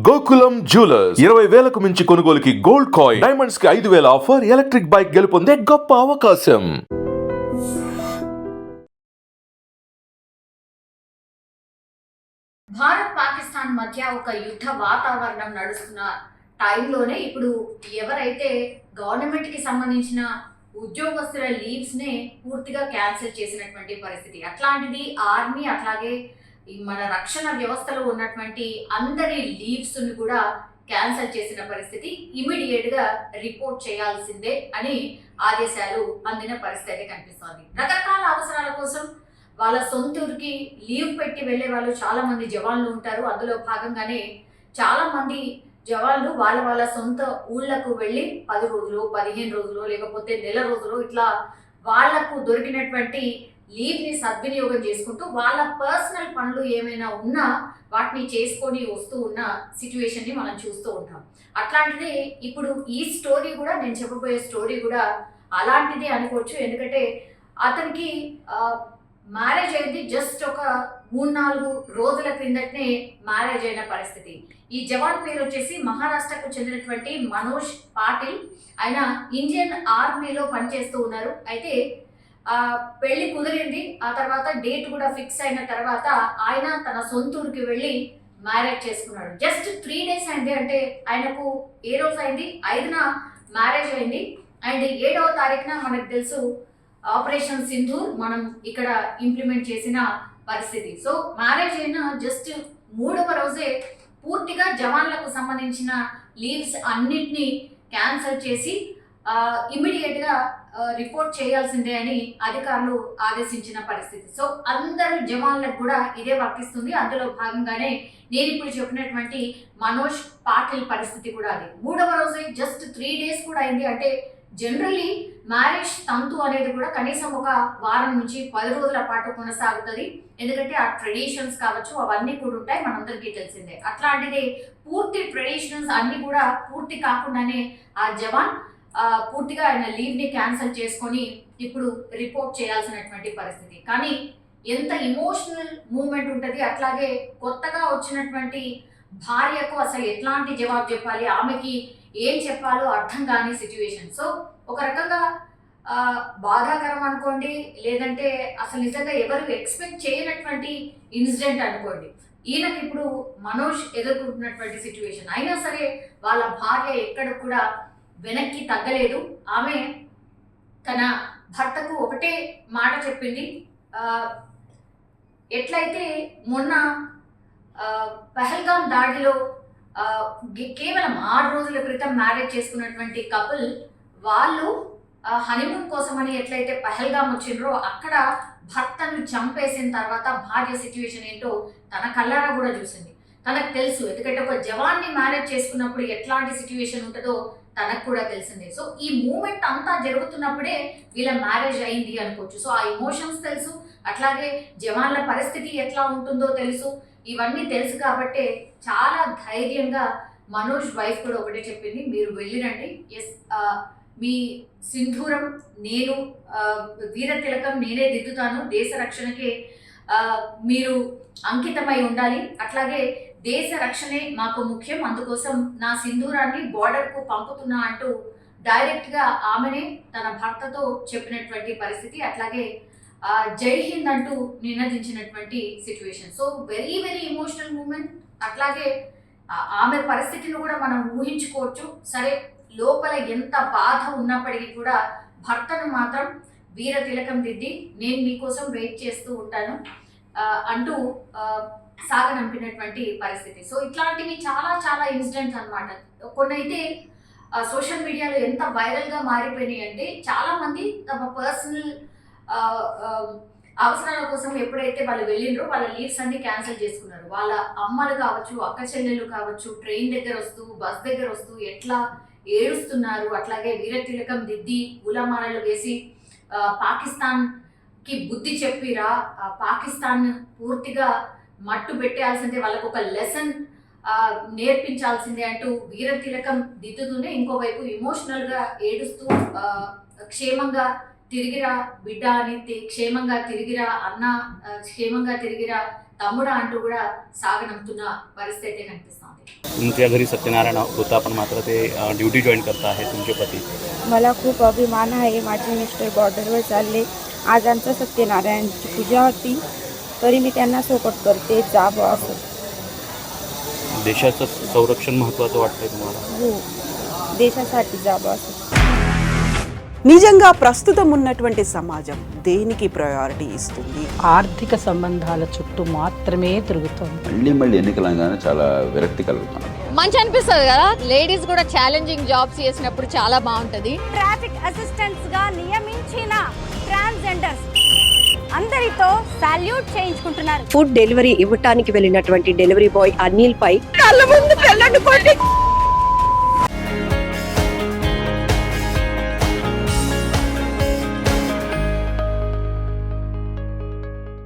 Gokulam jewellers 20,000కు మించి కొనుగోలుకి gold coin, diamonds కి 5,000 ఆఫర్, ఎలక్ట్రిక్ బైక్ గెలుపొందే గొప్ప అవకాశం. భారత్ పాకిస్తాన్ మధ్య ఒక యుద్ధ వాతావరణం నడుస్తున్న టైంలోనే ఇప్పుడు ఎవరైతే గవర్నమెంట్ కి సంబంధించిన ఉద్యోగస్తుల లీవ్స్ నే పూర్తిగా క్యాన్సిల్ చేసినటువంటి పరిస్థితి. అట్లాంటిది ఆర్మీ అట్లాగే మన రక్షణ వ్యవస్థలో ఉన్నటువంటి అందరి లీవ్స్ ని కూడా క్యాన్సిల్ చేసిన పరిస్థితి. ఇమీడియట్ గా రిపోర్ట్ చేయాల్సిందే అని ఆదేశాలు అందిన పరిస్థితి కనిపిస్తోంది. రకరకాల అవసరాల కోసం వాళ్ళ సొంత ఊరికి లీవ్ పెట్టి వెళ్లే వాళ్ళు చాలా మంది జవాన్లు ఉంటారు. అందులో భాగంగానే చాలా మంది జవాన్లు వాళ్ళ సొంత ఊళ్ళకు వెళ్ళి 10 రోజులు 15 రోజులు లేకపోతే నెల రోజులు ఇట్లా వాళ్లకు దొరికినటువంటి లీవ్ ని సద్వినియోగం చేసుకుంటూ వాళ్ళ పర్సనల్ పనులు ఏమైనా ఉన్నా వాటిని చేసుకొని వస్తూ ఉన్న సిచ్యువేషన్ ని మనం చూస్తూ ఉంటాం. అట్లాంటిది ఇప్పుడు ఈ స్టోరీ కూడా, నేను చెప్పబోయే స్టోరీ కూడా అలాంటిదే అనుకోవచ్చు. ఎందుకంటే అతనికి మ్యారేజ్ అయింది జస్ట్ ఒక 3-4 రోజుల క్రిందటనే మ్యారేజ్ అయిన పరిస్థితి. ఈ జవాన్ పేరు వచ్చేసి మహారాష్ట్రకు చెందినటువంటి మనోజ్ పాటిల్. ఆయన ఇండియన్ ఆర్మీలో పనిచేస్తూ ఉన్నారు. అయితే పెళ్లి కుదిరింది, ఆ తర్వాత డేట్ కూడా ఫిక్స్ అయిన తర్వాత ఆయన తన సొంత ఊరికి వెళ్ళి మ్యారేజ్ చేసుకున్నాడు. జస్ట్ 3 days అయింది. అంటే ఆయనకు ఏ రోజు అయింది? 5న మ్యారేజ్ అయింది. అండ్ 7వ తారీఖున మనకు తెలుసు ఆపరేషన్ సింధూర్ మనం ఇక్కడ ఇంప్లిమెంట్ చేసిన పరిస్థితి. సో మ్యారేజ్ అయిన జస్ట్ 3వ రోజే పూర్తిగా జవాన్లకు సంబంధించిన లీవ్స్ అన్నిటినీ క్యాన్సిల్ చేసి ఇమ్మీడియట్ గా రిపోర్ట్ చేయాల్సిందే అని అధికారులు ఆదేశించిన పరిస్థితి. సో అందరు జవాన్లకు కూడా ఇదే వర్తిస్తుంది. అందులో భాగంగానే నేను ఇప్పుడు చెప్పినటువంటి మనోజ్ పాటిల్ పరిస్థితి కూడా అది. 3వ రోజే జస్ట్ 3 days కూడా అయింది. అంటే జనరల్లీ మ్యారేజ్ తంతు అనేది కూడా కనీసం ఒక వారం నుంచి 10 రోజుల పాటు కొనసాగుతుంది. ఎందుకంటే ఆ ట్రెడిషన్స్ కావచ్చు అవన్నీ కూడా ఉంటాయి, మనందరికీ తెలిసిందే. అట్లాంటిది పూర్తి ట్రెడిషన్స్ అన్ని కూడా పూర్తి కాకుండానే ఆ జవాన్ పూర్తిగా ఆయన లీవ్ ని క్యాన్సిల్ చేసుకొని ఇప్పుడు రిపోర్ట్ చేయాల్సినటువంటి పరిస్థితి. కానీ ఎంత ఇమోషనల్ మూమెంట్ ఉంటుంది. అట్లాగే కొత్తగా వచ్చినటువంటి భార్యకు అసలు ఎట్లాంటి జవాబు చెప్పాలి, ఆమెకి ఏం చెప్పాలో అర్థం కాని సిచ్యువేషన్. సో ఒక రకంగా బాధాకరం అనుకోండి, లేదంటే అసలు నిజంగా ఎవరు ఎక్స్పెక్ట్ చేయనటువంటి ఇన్సిడెంట్ అనుకోండి. ఈయనకి ఇప్పుడు మనోజ్ ఎదుర్కొంటున్నటువంటి సిచ్యువేషన్. అయినా సరే వాళ్ళ భార్య ఎక్కడ కూడా వెనక్కి తగ్గలేదు. ఆమె తన భర్తకు ఒకటే మాట చెప్పింది. ఎట్లయితే మొన్న పహల్గాం దాడిలో కేవలం 6 రోజుల క్రితం మ్యారేజ్ చేసుకున్నటువంటి కపుల్ వాళ్ళు హనీమూన్ కోసమని ఎట్లయితే పహల్గాం వచ్చిండ్రో అక్కడ భర్తను చంపేసిన తర్వాత భార్య సిచ్యువేషన్ ఏంటో తన కళ్ళారా కూడా చూసింది. తనకు తెలుసు, ఎందుకంటే ఒక జవాన్ని మ్యారేజ్ చేసుకున్నప్పుడు ఎట్లాంటి సిచ్యువేషన్ ఉంటుందో తనకు కూడా తెలిసిందే. సో ఈ మూమెంట్ అంతా జరుగుతున్నప్పుడే వీళ్ళ మ్యారేజ్ అయింది అనుకోవచ్చు. సో ఆ ఎమోషన్స్ తెలుసు, అట్లాగే జవాన్ల పరిస్థితి ఎట్లా ఉంటుందో తెలుసు. ఇవన్నీ తెలుసు కాబట్టే చాలా ధైర్యంగా మనోజ్ వైఫ్ కూడా ఒకటే చెప్పింది, మీరు వెళ్ళిరండి, ఎస్ మీ సింధూరం నేను వీర తిలకం నేనే దిద్దుతాను, దేశ రక్షణకే మీరు అంకితమై ఉండాలి, అట్లాగే దేశ రక్షణే మాకు ముఖ్యం, అందుకోసం నా సింధూరాన్ని బార్డర్కు పంపుతున్నా అంటూ డైరెక్ట్గా ఆమెనే తన భర్తతో చెప్పినటువంటి పరిస్థితి. అట్లాగే జై హింద్ అంటూ నినదించినటువంటి situation. So very very emotional moment. అట్లాగే ఆమె పరిస్థితిని కూడా మనం ఊహించుకోవచ్చు. సరే లోపల ఎంత బాధ ఉన్నప్పటికీ కూడా భర్తను మాత్రం వీర తిలకం దిద్ది నేను మీకోసం వెయిట్ చేస్తూ ఉంటాను అంటూ సాగనంపినటువంటి పరిస్థితి. సో ఇట్లాంటివి చాలా చాలా ఇన్సిడెంట్స్ అనమాట. కొన్ని అయితే సోషల్ మీడియాలో ఎంత వైరల్గా మారిపోయినాయి అంటే చాలా మంది తమ పర్సనల్ అవసరాల కోసం ఎప్పుడైతే వాళ్ళు వెళ్ళిండ్రో వాళ్ళ లీవ్స్ అన్ని క్యాన్సిల్ చేసుకున్నారు. వాళ్ళ అమ్మలు కావచ్చు, అక్క చెల్లెళ్ళు కావచ్చు, ట్రైన్ దగ్గర వస్తూ బస్ దగ్గర వస్తూ ఎట్లా ఏడుస్తున్నారు. అట్లాగే వీర తిలకం దిద్ది పూలమాలలు వేసి పాకిస్తాన్ కి బుద్ధి చెప్పిరా, పాకిస్తాన్ పూర్తిగా మట్టు పెట్టాల్సిందే, వాళ్ళకు ఒక లెసన్ నేర్పించాల్సిందే అంటూ వీర తిలకం దిద్దుతూనే ఇంకోవైపు ఇమోషనల్ గా ఏడుస్తూ క్షేమంగా తిరిగిరా బిడ్డ అని, క్షేమంగా తిరిగిరా అన్న, క్షేమంగా తిరిగిరా తమ్ముడా అంటూ కూడా సాగనంపుతున్న परिस्थिती అయితే కనిపిస్తోంది. तुमच्या घरी सत्यनारायण होता पण मात्र ते ड्युटी जॉईन करता आहे तुमचे पती. मला खूप अभिमान आहे. माझे मिस्टर बॉर्डरवर चालले. आज आमचं सत्यनारायणची पूजा होती तरी मी त्यांना सपोर्ट करते. जावं असं. देशाचं संरक्षण महत्त्वाचं वाटतंय तुम्हाला? हो, దేశాसाठी जावं असं. నిజంగా ప్రస్తుతం ఉన్నటువంటి సమాజం దేనికి ప్రయారిటీ ఇస్తుంది? ఆర్థిక సంబంధాల చుట్టూ మాత్రమే తిరుగుతోంది. మళ్ళీ ఎన్నికలంగానే చాలా విరక్తి కలుగుతాం. మంచి అనిపిస్తుంది కదా, లేడీస్ కూడా ఛాలెంజింగ్ జాబ్స్ చేసినప్పుడు చాలా బాగుంటది. ట్రాఫిక్ అసిస్టెంట్స్ గా నియమించిన ట్రాన్స్జెండర్స్ అందరితో సాల్యూట్ చేయించుకుంటున్నారు. ఫుడ్ డెలివరీ ఇవ్వటానికి వెళ్ళినటువంటి డెలివరీ బాయ్ అనిల్ పై కళ్ళ ముందు పెళ్ళండి